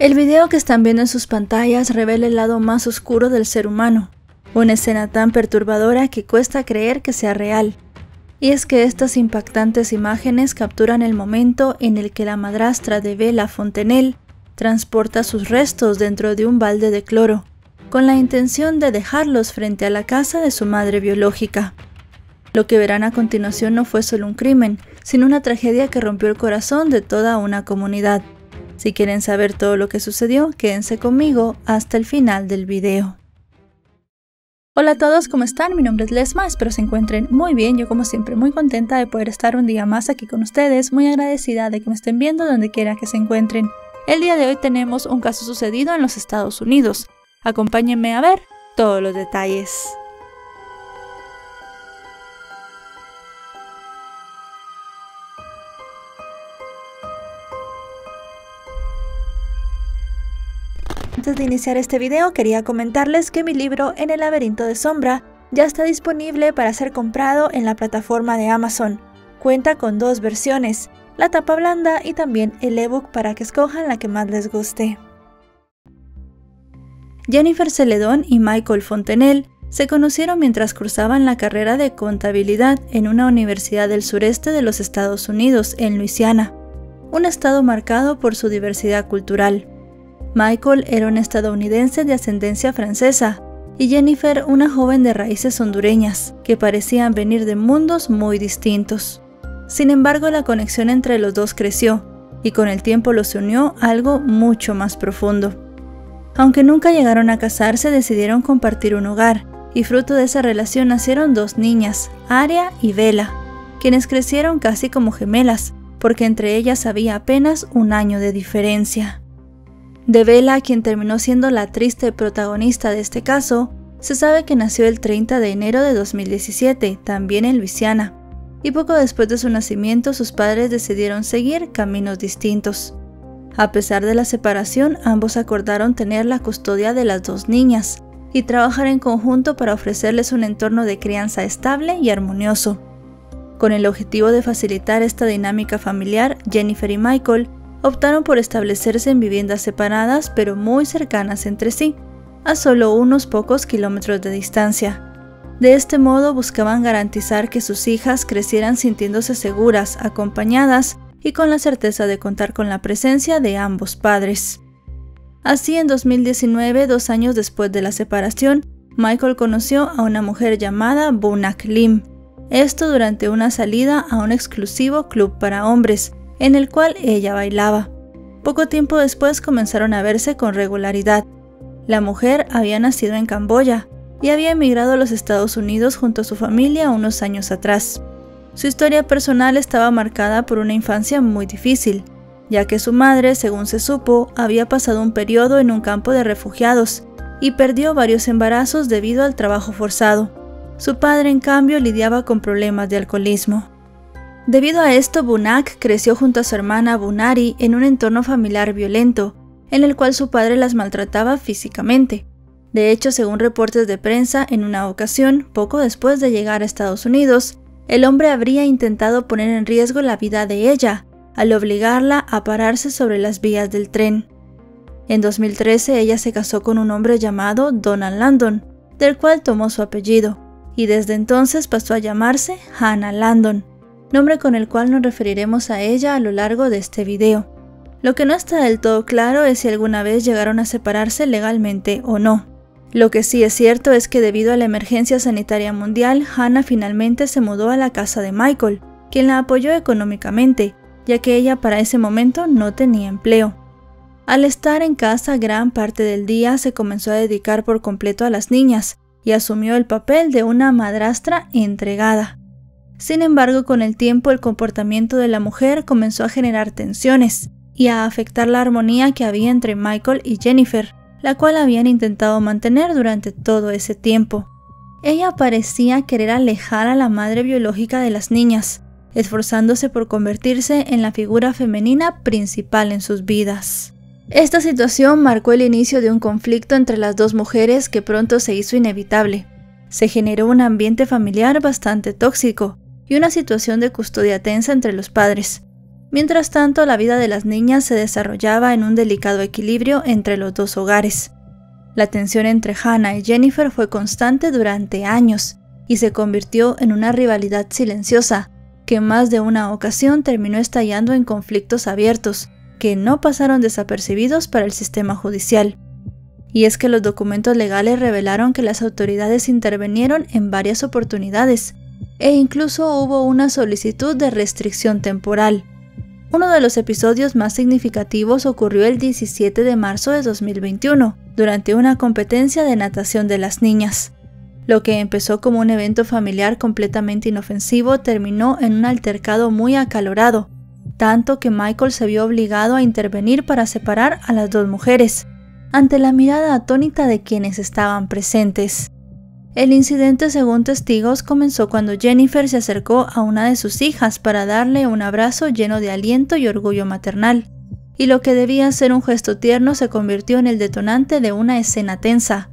El video que están viendo en sus pantallas revela el lado más oscuro del ser humano, una escena tan perturbadora que cuesta creer que sea real. Y es que estas impactantes imágenes capturan el momento en el que la madrastra de Bella Fontenelle transporta sus restos dentro de un balde de cloro, con la intención de dejarlos frente a la casa de su madre biológica. Lo que verán a continuación no fue solo un crimen, sino una tragedia que rompió el corazón de toda una comunidad. Si quieren saber todo lo que sucedió, quédense conmigo hasta el final del video. Hola a todos, ¿cómo están? Mi nombre es Lesma, espero se encuentren muy bien. Yo como siempre muy contenta de poder estar un día más aquí con ustedes, muy agradecida de que me estén viendo donde quiera que se encuentren. El día de hoy tenemos un caso sucedido en los Estados Unidos. Acompáñenme a ver todos los detalles. Antes de iniciar este video quería comentarles que mi libro En el laberinto de sombra ya está disponible para ser comprado en la plataforma de Amazon. Cuenta con dos versiones, la tapa blanda y también el ebook para que escojan la que más les guste. Jennifer Celedón y Michael Fontenelle se conocieron mientras cursaban la carrera de contabilidad en una universidad del sureste de los Estados Unidos, en Luisiana, un estado marcado por su diversidad cultural. Michael era un estadounidense de ascendencia francesa y Jennifer una joven de raíces hondureñas, que parecían venir de mundos muy distintos. Sin embargo, la conexión entre los dos creció y con el tiempo los unió a algo mucho más profundo. Aunque nunca llegaron a casarse, decidieron compartir un hogar y fruto de esa relación nacieron dos niñas, Aria y Bella, quienes crecieron casi como gemelas, porque entre ellas había apenas un año de diferencia. De Bella, quien terminó siendo la triste protagonista de este caso, se sabe que nació el 30 de enero de 2017, también en Luisiana, y poco después de su nacimiento sus padres decidieron seguir caminos distintos. A pesar de la separación, ambos acordaron tener la custodia de las dos niñas y trabajar en conjunto para ofrecerles un entorno de crianza estable y armonioso. Con el objetivo de facilitar esta dinámica familiar, Jennifer y Michael optaron por establecerse en viviendas separadas pero muy cercanas entre sí, a solo unos pocos kilómetros de distancia. De este modo buscaban garantizar que sus hijas crecieran sintiéndose seguras, acompañadas y con la certeza de contar con la presencia de ambos padres. Así, en 2019, 2 años después de la separación, Michael conoció a una mujer llamada Bunak Lim, esto durante una salida a un exclusivo club para hombres, en el cual ella bailaba. Poco tiempo después comenzaron a verse con regularidad. La mujer había nacido en Camboya y había emigrado a los Estados Unidos junto a su familia unos años atrás. Su historia personal estaba marcada por una infancia muy difícil, ya que su madre, según se supo, había pasado un periodo en un campo de refugiados y perdió varios embarazos debido al trabajo forzado. Su padre, en cambio, lidiaba con problemas de alcoholismo. Debido a esto, Bunak creció junto a su hermana Bunari en un entorno familiar violento, en el cual su padre las maltrataba físicamente. De hecho, según reportes de prensa, en una ocasión, poco después de llegar a Estados Unidos, el hombre habría intentado poner en riesgo la vida de ella, al obligarla a pararse sobre las vías del tren. En 2013, ella se casó con un hombre llamado Donald Landon, del cual tomó su apellido, y desde entonces pasó a llamarse Hannah Landon, nombre con el cual nos referiremos a ella a lo largo de este video. Lo que no está del todo claro es si alguna vez llegaron a separarse legalmente o no. Lo que sí es cierto es que debido a la emergencia sanitaria mundial, Hannah finalmente se mudó a la casa de Michael, quien la apoyó económicamente, ya que ella para ese momento no tenía empleo. Al estar en casa gran parte del día se comenzó a dedicar por completo a las niñas y asumió el papel de una madrastra entregada. Sin embargo, con el tiempo el comportamiento de la mujer comenzó a generar tensiones y a afectar la armonía que había entre Michael y Jennifer, la cual habían intentado mantener durante todo ese tiempo. Ella parecía querer alejar a la madre biológica de las niñas, esforzándose por convertirse en la figura femenina principal en sus vidas. Esta situación marcó el inicio de un conflicto entre las dos mujeres que pronto se hizo inevitable. Se generó un ambiente familiar bastante tóxico y una situación de custodia tensa entre los padres. Mientras tanto, la vida de las niñas se desarrollaba en un delicado equilibrio entre los dos hogares. La tensión entre Hannah y Jennifer fue constante durante años y se convirtió en una rivalidad silenciosa que en más de una ocasión terminó estallando en conflictos abiertos que no pasaron desapercibidos para el sistema judicial. Y es que los documentos legales revelaron que las autoridades intervinieron en varias oportunidades e incluso hubo una solicitud de restricción temporal. Uno de los episodios más significativos ocurrió el 17 de marzo de 2021, durante una competencia de natación de las niñas. Lo que empezó como un evento familiar completamente inofensivo terminó en un altercado muy acalorado, tanto que Michael se vio obligado a intervenir para separar a las dos mujeres, ante la mirada atónita de quienes estaban presentes. El incidente, según testigos, comenzó cuando Jennifer se acercó a una de sus hijas para darle un abrazo lleno de aliento y orgullo maternal, y lo que debía ser un gesto tierno se convirtió en el detonante de una escena tensa,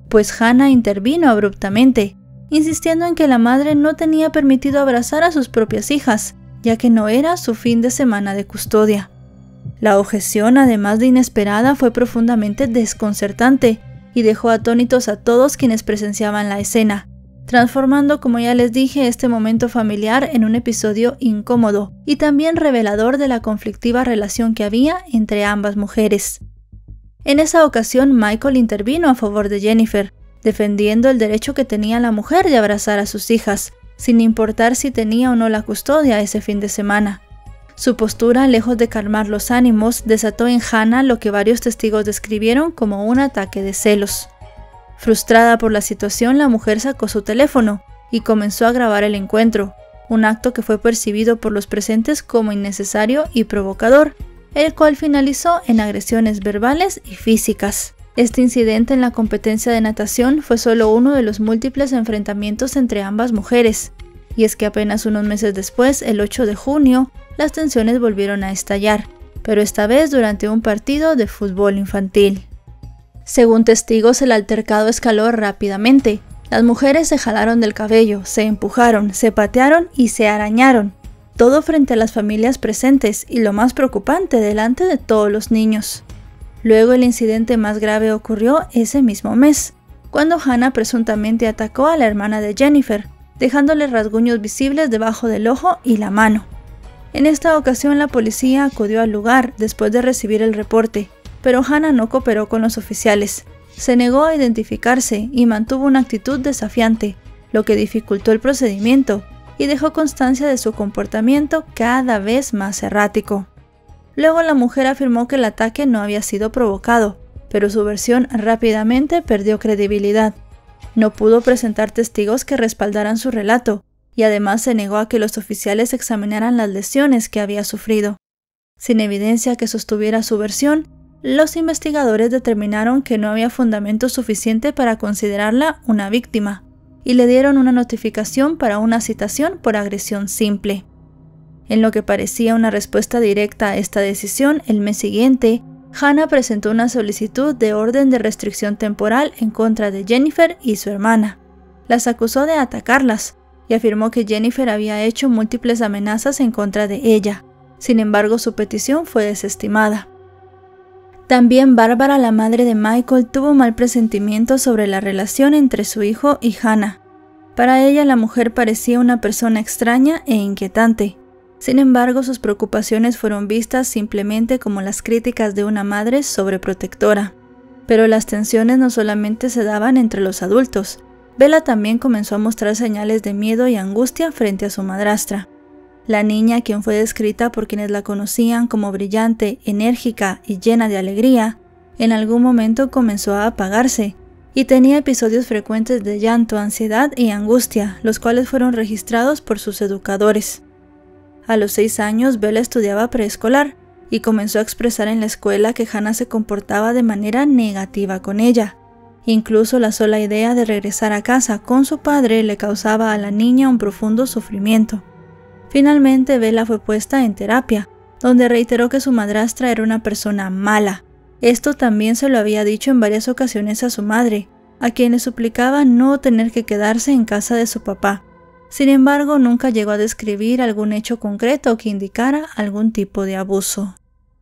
pues Hannah intervino abruptamente, insistiendo en que la madre no tenía permitido abrazar a sus propias hijas, ya que no era su fin de semana de custodia. La objeción, además de inesperada, fue profundamente desconcertante y dejó atónitos a todos quienes presenciaban la escena, transformando, como ya les dije, este momento familiar en un episodio incómodo y también revelador de la conflictiva relación que había entre ambas mujeres. En esa ocasión, Michael intervino a favor de Jennifer, defendiendo el derecho que tenía la mujer de abrazar a sus hijas, sin importar si tenía o no la custodia ese fin de semana. Su postura, lejos de calmar los ánimos, desató en Hannah lo que varios testigos describieron como un ataque de celos. Frustrada por la situación, la mujer sacó su teléfono y comenzó a grabar el encuentro, un acto que fue percibido por los presentes como innecesario y provocador, el cual finalizó en agresiones verbales y físicas. Este incidente en la competencia de natación fue solo uno de los múltiples enfrentamientos entre ambas mujeres, y es que apenas unos meses después, el 8 de junio, las tensiones volvieron a estallar, pero esta vez durante un partido de fútbol infantil. Según testigos, el altercado escaló rápidamente. Las mujeres se jalaron del cabello, se empujaron, se patearon y se arañaron, todo frente a las familias presentes y, lo más preocupante, delante de todos los niños. Luego el incidente más grave ocurrió ese mismo mes, cuando Hannah presuntamente atacó a la hermana de Jennifer, dejándole rasguños visibles debajo del ojo y la mano. En esta ocasión la policía acudió al lugar después de recibir el reporte, pero Hannah no cooperó con los oficiales. Se negó a identificarse y mantuvo una actitud desafiante, lo que dificultó el procedimiento y dejó constancia de su comportamiento cada vez más errático. Luego la mujer afirmó que el ataque no había sido provocado, pero su versión rápidamente perdió credibilidad. No pudo presentar testigos que respaldaran su relato, y además se negó a que los oficiales examinaran las lesiones que había sufrido. Sin evidencia que sostuviera su versión, los investigadores determinaron que no había fundamento suficiente para considerarla una víctima, y le dieron una notificación para una citación por agresión simple. En lo que parecía una respuesta directa a esta decisión, el mes siguiente, Hannah presentó una solicitud de orden de restricción temporal en contra de Jennifer y su hermana. Las acusó de atacarlas y afirmó que Jennifer había hecho múltiples amenazas en contra de ella. Sin embargo, su petición fue desestimada. También Bárbara, la madre de Michael, tuvo mal presentimiento sobre la relación entre su hijo y Hannah. Para ella, la mujer parecía una persona extraña e inquietante. Sin embargo, sus preocupaciones fueron vistas simplemente como las críticas de una madre sobreprotectora. Pero las tensiones no solamente se daban entre los adultos. Bella también comenzó a mostrar señales de miedo y angustia frente a su madrastra. La niña, quien fue descrita por quienes la conocían como brillante, enérgica y llena de alegría, en algún momento comenzó a apagarse y tenía episodios frecuentes de llanto, ansiedad y angustia, los cuales fueron registrados por sus educadores. A los 6 años, Bella estudiaba preescolar y comenzó a expresar en la escuela que Hannah se comportaba de manera negativa con ella. Incluso la sola idea de regresar a casa con su padre le causaba a la niña un profundo sufrimiento. Finalmente, Bella fue puesta en terapia, donde reiteró que su madrastra era una persona mala. Esto también se lo había dicho en varias ocasiones a su madre, a quien le suplicaba no tener que quedarse en casa de su papá. Sin embargo, nunca llegó a describir algún hecho concreto que indicara algún tipo de abuso.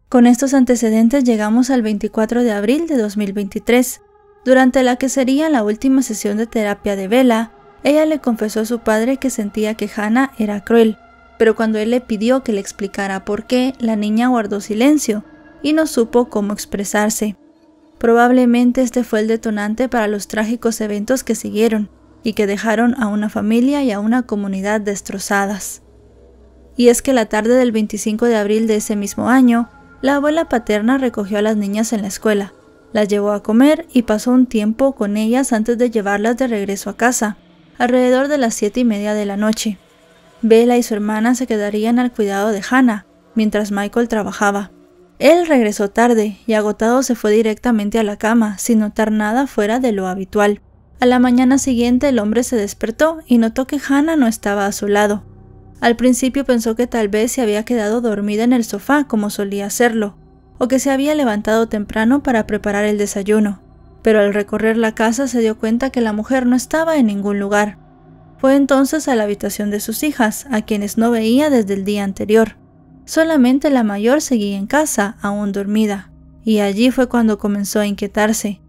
Con estos antecedentes llegamos al 24 de abril de 2023, durante la que sería la última sesión de terapia de Bella. Ella le confesó a su padre que sentía que Hannah era cruel, pero cuando él le pidió que le explicara por qué, la niña guardó silencio y no supo cómo expresarse. Probablemente este fue el detonante para los trágicos eventos que siguieron y que dejaron a una familia y a una comunidad destrozadas. Y es que la tarde del 25 de abril de ese mismo año, la abuela paterna recogió a las niñas en la escuela, las llevó a comer y pasó un tiempo con ellas antes de llevarlas de regreso a casa, alrededor de las 7:30 de la noche. Bella y su hermana se quedarían al cuidado de Hannah, mientras Michael trabajaba. Él regresó tarde y agotado se fue directamente a la cama, sin notar nada fuera de lo habitual. A la mañana siguiente el hombre se despertó y notó que Hannah no estaba a su lado. Al principio pensó que tal vez se había quedado dormida en el sofá como solía hacerlo, o que se había levantado temprano para preparar el desayuno, pero al recorrer la casa se dio cuenta que la mujer no estaba en ningún lugar. Fue entonces a la habitación de sus hijas, a quienes no veía desde el día anterior. Solamente la mayor seguía en casa, aún dormida, y allí fue cuando comenzó a inquietarse.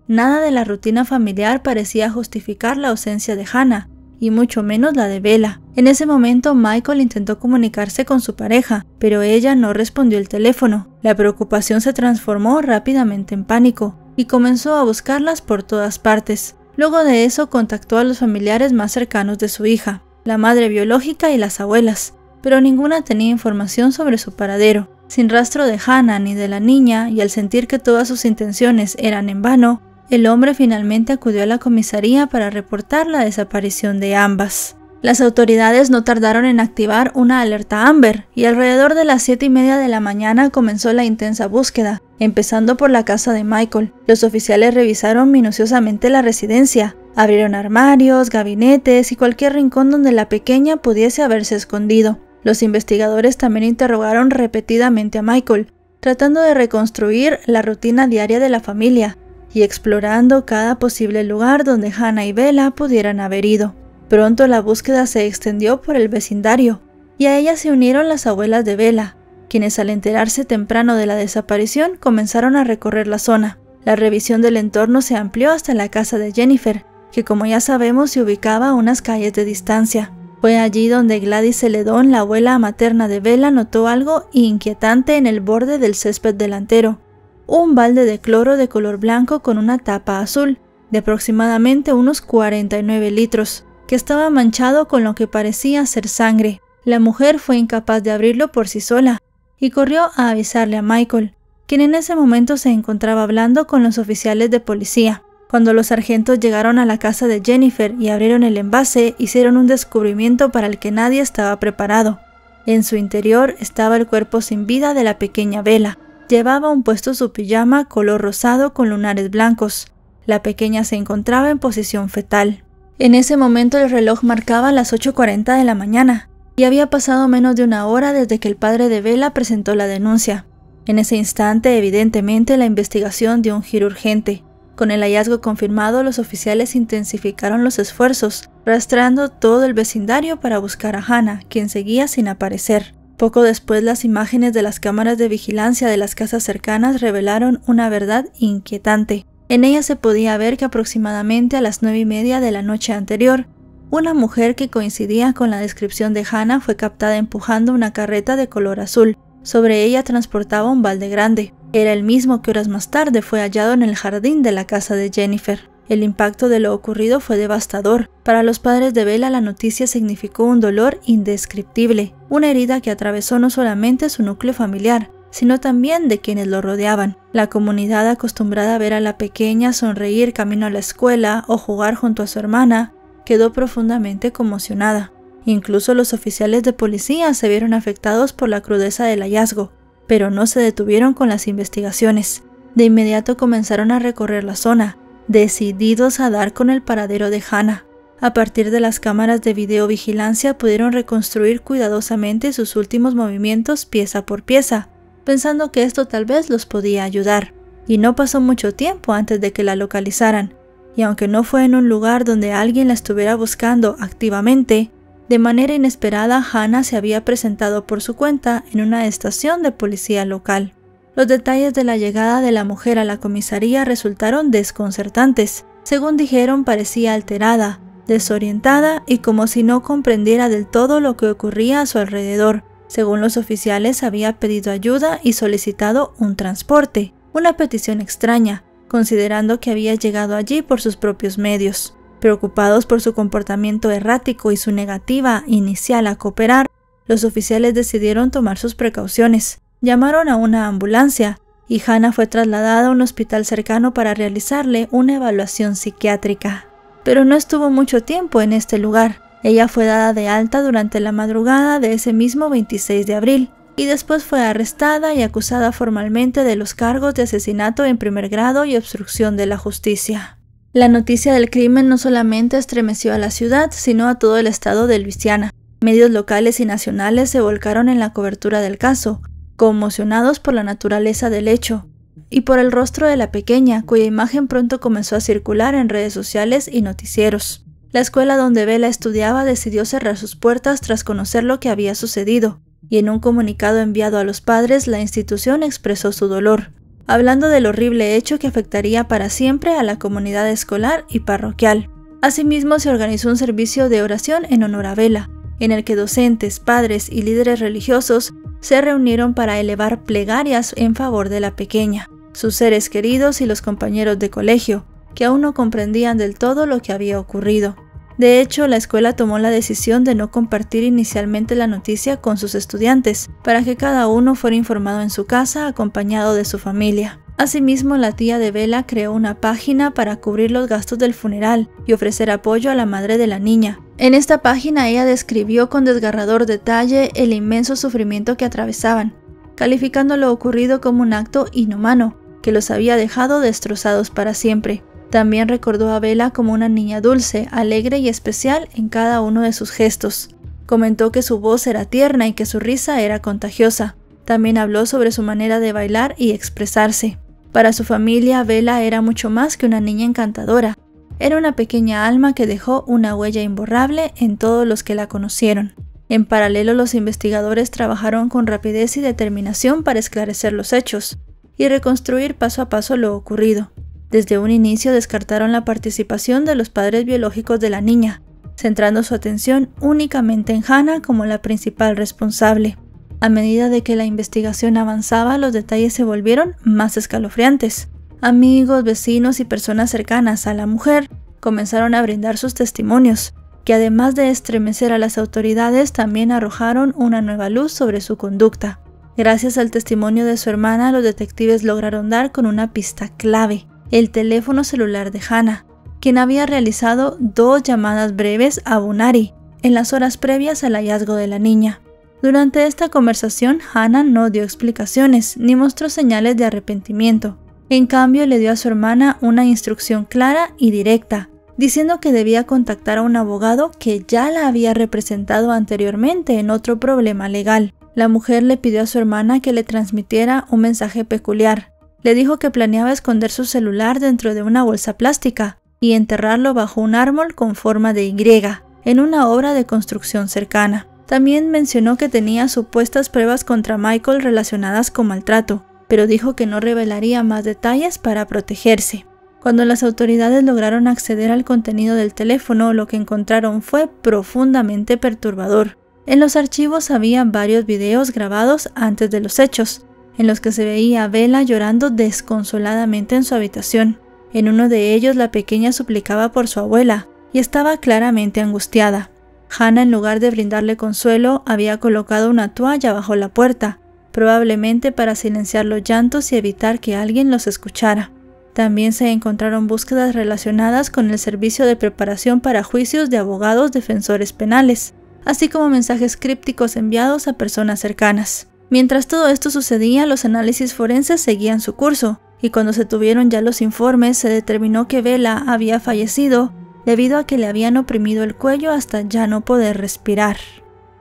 Nada de la rutina familiar parecía justificar la ausencia de Hannah, y mucho menos la de Bella. En ese momento Michael intentó comunicarse con su pareja, pero ella no respondió el teléfono. La preocupación se transformó rápidamente en pánico, y comenzó a buscarlas por todas partes. Luego de eso contactó a los familiares más cercanos de su hija, la madre biológica y las abuelas, pero ninguna tenía información sobre su paradero. Sin rastro de Hannah ni de la niña, y al sentir que todas sus intenciones eran en vano, el hombre finalmente acudió a la comisaría para reportar la desaparición de ambas. Las autoridades no tardaron en activar una alerta Amber, y alrededor de las 7:30 de la mañana comenzó la intensa búsqueda, empezando por la casa de Michael. Los oficiales revisaron minuciosamente la residencia, abrieron armarios, gabinetes y cualquier rincón donde la pequeña pudiese haberse escondido. Los investigadores también interrogaron repetidamente a Michael, tratando de reconstruir la rutina diaria de la familia y explorando cada posible lugar donde Hannah y Bella pudieran haber ido. Pronto la búsqueda se extendió por el vecindario, y a ella se unieron las abuelas de Bella, quienes al enterarse temprano de la desaparición comenzaron a recorrer la zona. La revisión del entorno se amplió hasta la casa de Jennifer, que como ya sabemos se ubicaba a unas calles de distancia. Fue allí donde Gladys Celedón, la abuela materna de Bella, notó algo inquietante en el borde del césped delantero. Un balde de cloro de color blanco con una tapa azul, de aproximadamente unos 49 litros, que estaba manchado con lo que parecía ser sangre. La mujer fue incapaz de abrirlo por sí sola, y corrió a avisarle a Michael, quien en ese momento se encontraba hablando con los oficiales de policía. Cuando los sargentos llegaron a la casa de Jennifer y abrieron el envase, hicieron un descubrimiento para el que nadie estaba preparado. En su interior estaba el cuerpo sin vida de la pequeña Bella. Llevaba un puesto su pijama color rosado con lunares blancos. La pequeña se encontraba en posición fetal. En ese momento el reloj marcaba las 8:40 de la mañana, y había pasado menos de una hora desde que el padre de Bella presentó la denuncia. En ese instante, evidentemente, la investigación dio un giro urgente. Con el hallazgo confirmado, los oficiales intensificaron los esfuerzos, rastreando todo el vecindario para buscar a Hannah, quien seguía sin aparecer. Poco después, las imágenes de las cámaras de vigilancia de las casas cercanas revelaron una verdad inquietante. En ella se podía ver que aproximadamente a las 9:30 de la noche anterior, una mujer que coincidía con la descripción de Hannah fue captada empujando una carreta de color azul. Sobre ella transportaba un balde grande. Era el mismo que horas más tarde fue hallado en el jardín de la casa de Jennifer. El impacto de lo ocurrido fue devastador. Para los padres de Bella, la noticia significó un dolor indescriptible, una herida que atravesó no solamente su núcleo familiar, sino también de quienes lo rodeaban. La comunidad, acostumbrada a ver a la pequeña sonreír camino a la escuela o jugar junto a su hermana, quedó profundamente conmocionada. Incluso los oficiales de policía se vieron afectados por la crudeza del hallazgo, pero no se detuvieron con las investigaciones. De inmediato comenzaron a recorrer la zona, decididos a dar con el paradero de Hannah. A partir de las cámaras de videovigilancia pudieron reconstruir cuidadosamente sus últimos movimientos pieza por pieza, pensando que esto tal vez los podía ayudar. Y no pasó mucho tiempo antes de que la localizaran, y aunque no fue en un lugar donde alguien la estuviera buscando activamente, De manera inesperada, Hannah se había presentado por su cuenta en una estación de policía local. Los detalles de la llegada de la mujer a la comisaría resultaron desconcertantes. Según dijeron, parecía alterada, desorientada y como si no comprendiera del todo lo que ocurría a su alrededor. Según los oficiales, había pedido ayuda y solicitado un transporte, una petición extraña, considerando que había llegado allí por sus propios medios. Preocupados por su comportamiento errático y su negativa inicial a cooperar, los oficiales decidieron tomar sus precauciones. Llamaron a una ambulancia y Hannah fue trasladada a un hospital cercano para realizarle una evaluación psiquiátrica. Pero no estuvo mucho tiempo en este lugar. Ella fue dada de alta durante la madrugada de ese mismo 26 de abril y después fue arrestada y acusada formalmente de los cargos de asesinato en primer grado y obstrucción de la justicia. La noticia del crimen no solamente estremeció a la ciudad, sino a todo el estado de Luisiana. Medios locales y nacionales se volcaron en la cobertura del caso, conmocionados por la naturaleza del hecho y por el rostro de la pequeña, cuya imagen pronto comenzó a circular en redes sociales y noticieros. La escuela donde Bella estudiaba decidió cerrar sus puertas tras conocer lo que había sucedido, y en un comunicado enviado a los padres, la institución expresó su dolor, hablando del horrible hecho que afectaría para siempre a la comunidad escolar y parroquial. Asimismo, se organizó un servicio de oración en honor a Bella, en el que docentes, padres y líderes religiosos se reunieron para elevar plegarias en favor de la pequeña, sus seres queridos y los compañeros de colegio, que aún no comprendían del todo lo que había ocurrido. De hecho, la escuela tomó la decisión de no compartir inicialmente la noticia con sus estudiantes, para que cada uno fuera informado en su casa acompañado de su familia. Asimismo, la tía de Bella creó una página para cubrir los gastos del funeral y ofrecer apoyo a la madre de la niña. En esta página ella describió con desgarrador detalle el inmenso sufrimiento que atravesaban, calificando lo ocurrido como un acto inhumano que los había dejado destrozados para siempre. También recordó a Bella como una niña dulce, alegre y especial en cada uno de sus gestos. Comentó que su voz era tierna y que su risa era contagiosa. También habló sobre su manera de bailar y expresarse. Para su familia, Bella era mucho más que una niña encantadora. Era una pequeña alma que dejó una huella imborrable en todos los que la conocieron. En paralelo, los investigadores trabajaron con rapidez y determinación para esclarecer los hechos y reconstruir paso a paso lo ocurrido. Desde un inicio descartaron la participación de los padres biológicos de la niña, centrando su atención únicamente en Hannah como la principal responsable. A medida de que la investigación avanzaba, los detalles se volvieron más escalofriantes. Amigos, vecinos y personas cercanas a la mujer comenzaron a brindar sus testimonios, que además de estremecer a las autoridades, también arrojaron una nueva luz sobre su conducta. Gracias al testimonio de su hermana, los detectives lograron dar con una pista clave: el teléfono celular de Hannah, quien había realizado 2 llamadas breves a Bunari en las horas previas al hallazgo de la niña. Durante esta conversación, Hannah no dio explicaciones ni mostró señales de arrepentimiento. En cambio, le dio a su hermana una instrucción clara y directa, diciendo que debía contactar a un abogado que ya la había representado anteriormente en otro problema legal. La mujer le pidió a su hermana que le transmitiera un mensaje peculiar. Le dijo que planeaba esconder su celular dentro de una bolsa plástica y enterrarlo bajo un árbol con forma de Y, en una obra de construcción cercana. También mencionó que tenía supuestas pruebas contra Michael relacionadas con maltrato, pero dijo que no revelaría más detalles para protegerse. Cuando las autoridades lograron acceder al contenido del teléfono, lo que encontraron fue profundamente perturbador. En los archivos había varios videos grabados antes de los hechos, en los que se veía a Bella llorando desconsoladamente en su habitación. En uno de ellos, la pequeña suplicaba por su abuela y estaba claramente angustiada. Hannah, en lugar de brindarle consuelo, había colocado una toalla bajo la puerta, probablemente para silenciar los llantos y evitar que alguien los escuchara. También se encontraron búsquedas relacionadas con el servicio de preparación para juicios de abogados defensores penales, así como mensajes crípticos enviados a personas cercanas. Mientras todo esto sucedía, los análisis forenses seguían su curso, y cuando se tuvieron ya los informes, se determinó que Bella había fallecido debido a que le habían oprimido el cuello hasta ya no poder respirar.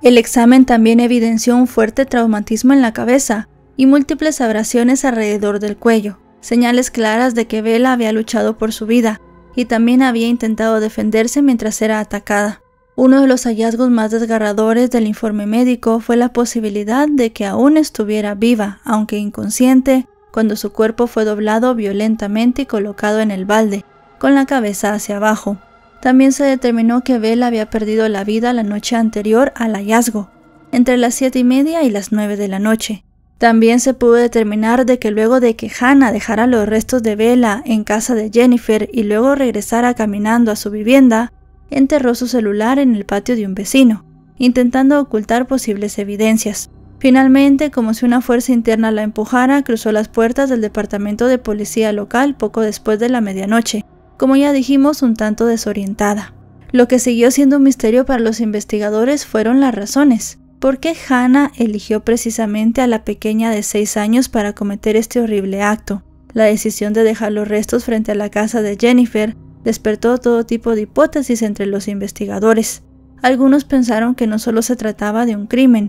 El examen también evidenció un fuerte traumatismo en la cabeza y múltiples abrasiones alrededor del cuello, señales claras de que Bella había luchado por su vida y también había intentado defenderse mientras era atacada. Uno de los hallazgos más desgarradores del informe médico fue la posibilidad de que aún estuviera viva, aunque inconsciente, cuando su cuerpo fue doblado violentamente y colocado en el balde, con la cabeza hacia abajo. También se determinó que Bella había perdido la vida la noche anterior al hallazgo, entre las 7:30 y las 9 de la noche. También se pudo determinar de que luego de que Hannah dejara los restos de Bella en casa de Jennifer y luego regresara caminando a su vivienda, enterró su celular en el patio de un vecino, intentando ocultar posibles evidencias. Finalmente, como si una fuerza interna la empujara, cruzó las puertas del departamento de policía local poco después de la medianoche, como ya dijimos, un tanto desorientada. Lo que siguió siendo un misterio para los investigadores fueron las razones. ¿Por qué Hannah eligió precisamente a la pequeña de 6 años para cometer este horrible acto? La decisión de dejar los restos frente a la casa de Jennifer despertó todo tipo de hipótesis entre los investigadores. Algunos pensaron que no solo se trataba de un crimen,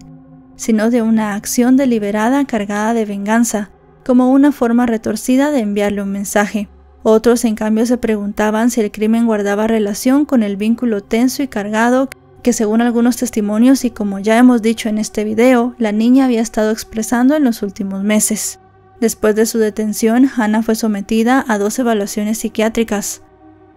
sino de una acción deliberada cargada de venganza, como una forma retorcida de enviarle un mensaje. Otros, en cambio, se preguntaban si el crimen guardaba relación con el vínculo tenso y cargado que, según algunos testimonios y como ya hemos dicho en este video, la niña había estado expresando en los últimos meses. Después de su detención, Hannah fue sometida a 2 evaluaciones psiquiátricas,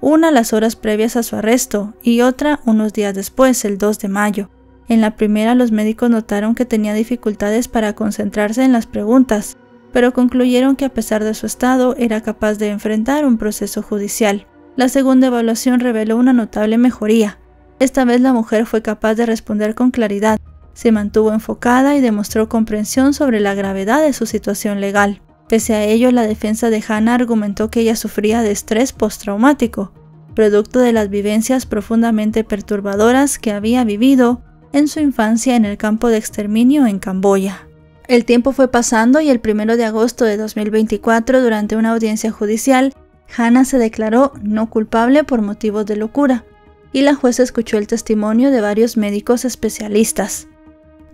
una las horas previas a su arresto y otra unos días después, el 2 de mayo. En la primera, los médicos notaron que tenía dificultades para concentrarse en las preguntas, pero concluyeron que a pesar de su estado era capaz de enfrentar un proceso judicial. La segunda evaluación reveló una notable mejoría. Esta vez la mujer fue capaz de responder con claridad, se mantuvo enfocada y demostró comprensión sobre la gravedad de su situación legal. Pese a ello, la defensa de Hannah argumentó que ella sufría de estrés postraumático, producto de las vivencias profundamente perturbadoras que había vivido en su infancia en el campo de exterminio en Camboya. El tiempo fue pasando y el 1 de agosto de 2024, durante una audiencia judicial, Hannah se declaró no culpable por motivos de locura, y la jueza escuchó el testimonio de varios médicos especialistas.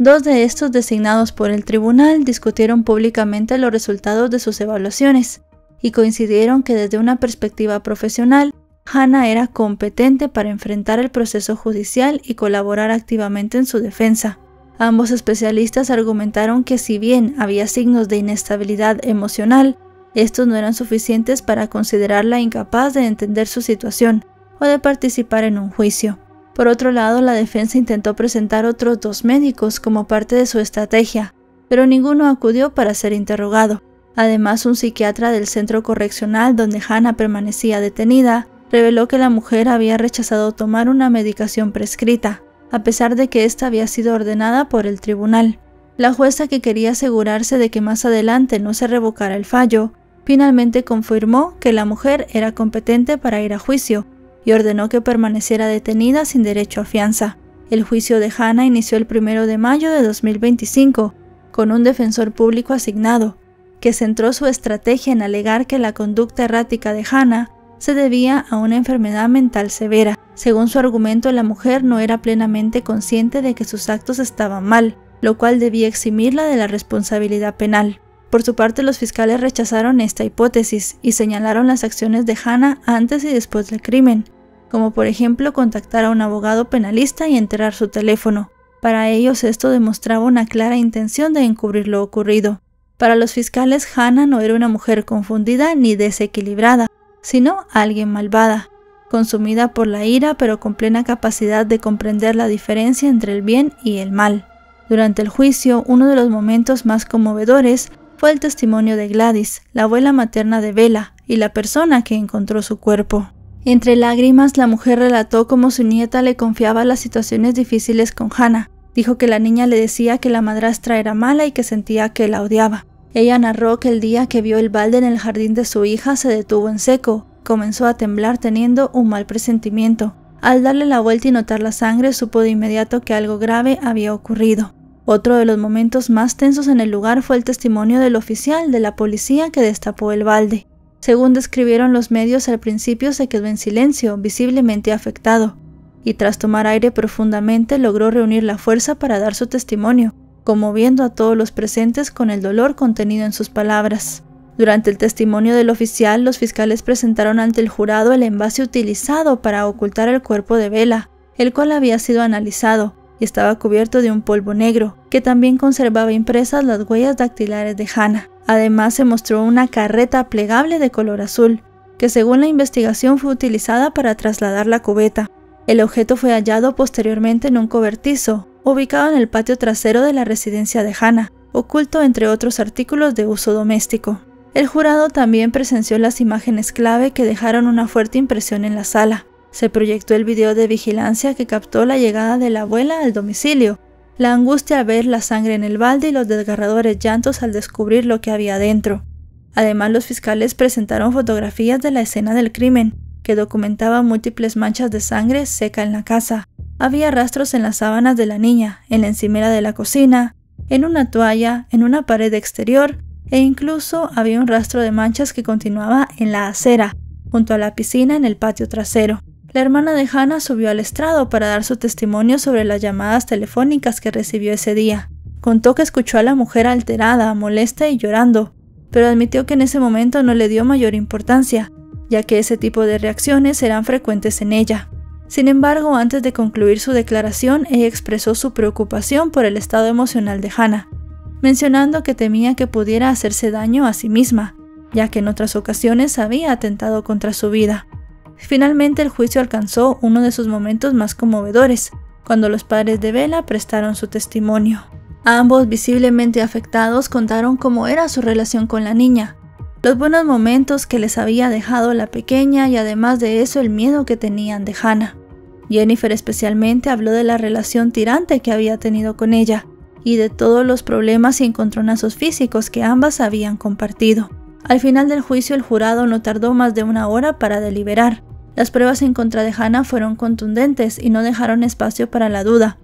2 de estos, designados por el tribunal, discutieron públicamente los resultados de sus evaluaciones y coincidieron que desde una perspectiva profesional, Hannah era competente para enfrentar el proceso judicial y colaborar activamente en su defensa. Ambos especialistas argumentaron que si bien había signos de inestabilidad emocional, estos no eran suficientes para considerarla incapaz de entender su situación o de participar en un juicio. Por otro lado, la defensa intentó presentar otros 2 médicos como parte de su estrategia, pero ninguno acudió para ser interrogado. Además, un psiquiatra del centro correccional donde Hannah permanecía detenida reveló que la mujer había rechazado tomar una medicación prescrita, a pesar de que ésta había sido ordenada por el tribunal. La jueza, que quería asegurarse de que más adelante no se revocara el fallo, finalmente confirmó que la mujer era competente para ir a juicio y ordenó que permaneciera detenida sin derecho a fianza. El juicio de Hannah inició el 1 de mayo de 2025, con un defensor público asignado, que centró su estrategia en alegar que la conducta errática de Hannah se debía a una enfermedad mental severa. Según su argumento, la mujer no era plenamente consciente de que sus actos estaban mal, lo cual debía eximirla de la responsabilidad penal. Por su parte, los fiscales rechazaron esta hipótesis y señalaron las acciones de Hannah antes y después del crimen, como por ejemplo contactar a un abogado penalista y enterrar su teléfono. Para ellos, esto demostraba una clara intención de encubrir lo ocurrido. Para los fiscales, Hannah no era una mujer confundida ni desequilibrada, sino alguien malvada, consumida por la ira pero con plena capacidad de comprender la diferencia entre el bien y el mal. Durante el juicio, uno de los momentos más conmovedores fue el testimonio de Gladys, la abuela materna de Bella y la persona que encontró su cuerpo. Entre lágrimas, la mujer relató cómo su nieta le confiaba las situaciones difíciles con Hannah. Dijo que la niña le decía que la madrastra era mala y que sentía que la odiaba. Ella narró que el día que vio el balde en el jardín de su hija se detuvo en seco, comenzó a temblar teniendo un mal presentimiento. Al darle la vuelta y notar la sangre, supo de inmediato que algo grave había ocurrido. Otro de los momentos más tensos en el lugar fue el testimonio del oficial de la policía que destapó el balde. Según describieron los medios, al principio se quedó en silencio, visiblemente afectado, y tras tomar aire profundamente logró reunir la fuerza para dar su testimonio, conmoviendo a todos los presentes con el dolor contenido en sus palabras. Durante el testimonio del oficial, los fiscales presentaron ante el jurado el envase utilizado para ocultar el cuerpo de Bella, el cual había sido analizado y estaba cubierto de un polvo negro, que también conservaba impresas las huellas dactilares de Hannah. Además, se mostró una carreta plegable de color azul, que según la investigación fue utilizada para trasladar la cubeta. El objeto fue hallado posteriormente en un cobertizo, ubicado en el patio trasero de la residencia de Hannah, oculto entre otros artículos de uso doméstico. El jurado también presenció las imágenes clave que dejaron una fuerte impresión en la sala. Se proyectó el video de vigilancia que captó la llegada de la abuela al domicilio, la angustia al ver la sangre en el balde y los desgarradores llantos al descubrir lo que había dentro. Además, los fiscales presentaron fotografías de la escena del crimen, que documentaban múltiples manchas de sangre seca en la casa. Había rastros en las sábanas de la niña, en la encimera de la cocina, en una toalla, en una pared exterior, e incluso había un rastro de manchas que continuaba en la acera, junto a la piscina en el patio trasero. La hermana de Hannah subió al estrado para dar su testimonio sobre las llamadas telefónicas que recibió ese día. Contó que escuchó a la mujer alterada, molesta y llorando, pero admitió que en ese momento no le dio mayor importancia, ya que ese tipo de reacciones eran frecuentes en ella. Sin embargo, antes de concluir su declaración, ella expresó su preocupación por el estado emocional de Hannah, mencionando que temía que pudiera hacerse daño a sí misma, ya que en otras ocasiones había atentado contra su vida. Finalmente, el juicio alcanzó uno de sus momentos más conmovedores, cuando los padres de Bella prestaron su testimonio. Ambos, visiblemente afectados, contaron cómo era su relación con la niña, los buenos momentos que les había dejado la pequeña y además de eso el miedo que tenían de Hannah. Jennifer especialmente habló de la relación tirante que había tenido con ella y de todos los problemas y encontronazos físicos que ambas habían compartido. Al final del juicio, el jurado no tardó más de 1 hora para deliberar. Las pruebas en contra de Hannah fueron contundentes y no dejaron espacio para la duda.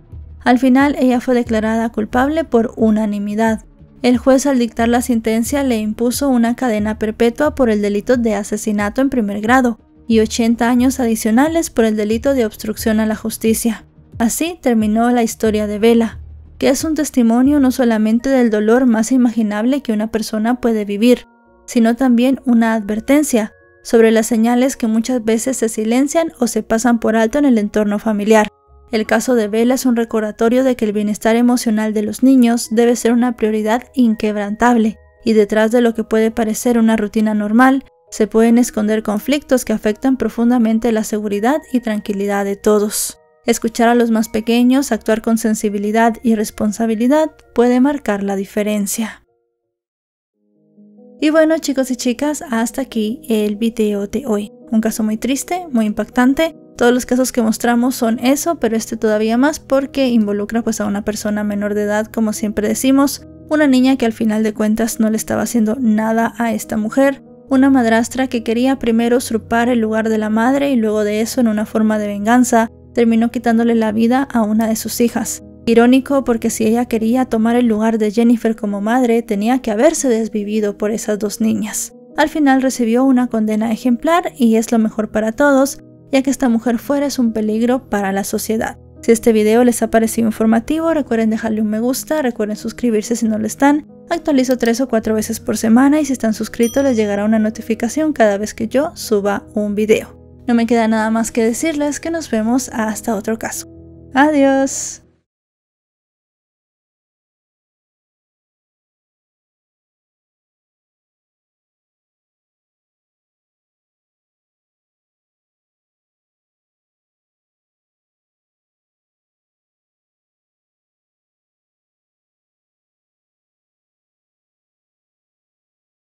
Al final, ella fue declarada culpable por unanimidad. El juez, al dictar la sentencia, le impuso una cadena perpetua por el delito de asesinato en primer grado y 80 años adicionales por el delito de obstrucción a la justicia. Así terminó la historia de Bella, que es un testimonio no solamente del dolor más imaginable que una persona puede vivir, sino también una advertencia sobre las señales que muchas veces se silencian o se pasan por alto en el entorno familiar. El caso de Bella es un recordatorio de que el bienestar emocional de los niños debe ser una prioridad inquebrantable, y detrás de lo que puede parecer una rutina normal, se pueden esconder conflictos que afectan profundamente la seguridad y tranquilidad de todos. Escuchar a los más pequeños, actuar con sensibilidad y responsabilidad puede marcar la diferencia. Y bueno, chicos y chicas, hasta aquí el video de hoy. Un caso muy triste, muy impactante. Todos los casos que mostramos son eso, pero este todavía más porque involucra pues a una persona menor de edad, como siempre decimos, una niña que al final de cuentas no le estaba haciendo nada a esta mujer, una madrastra que quería primero usurpar el lugar de la madre y luego de eso, en una forma de venganza, terminó quitándole la vida a una de sus hijas. Irónico porque si ella quería tomar el lugar de Jennifer como madre, tenía que haberse desvivido por esas 2 niñas. Al final recibió una condena ejemplar y es lo mejor para todos, ya que esta mujer fuera es un peligro para la sociedad. Si este video les ha parecido informativo, recuerden dejarle un me gusta, recuerden suscribirse si no lo están. Actualizo 3 o 4 veces por semana y si están suscritos les llegará una notificación cada vez que yo suba un video. No me queda nada más que decirles que nos vemos hasta otro caso. Adiós.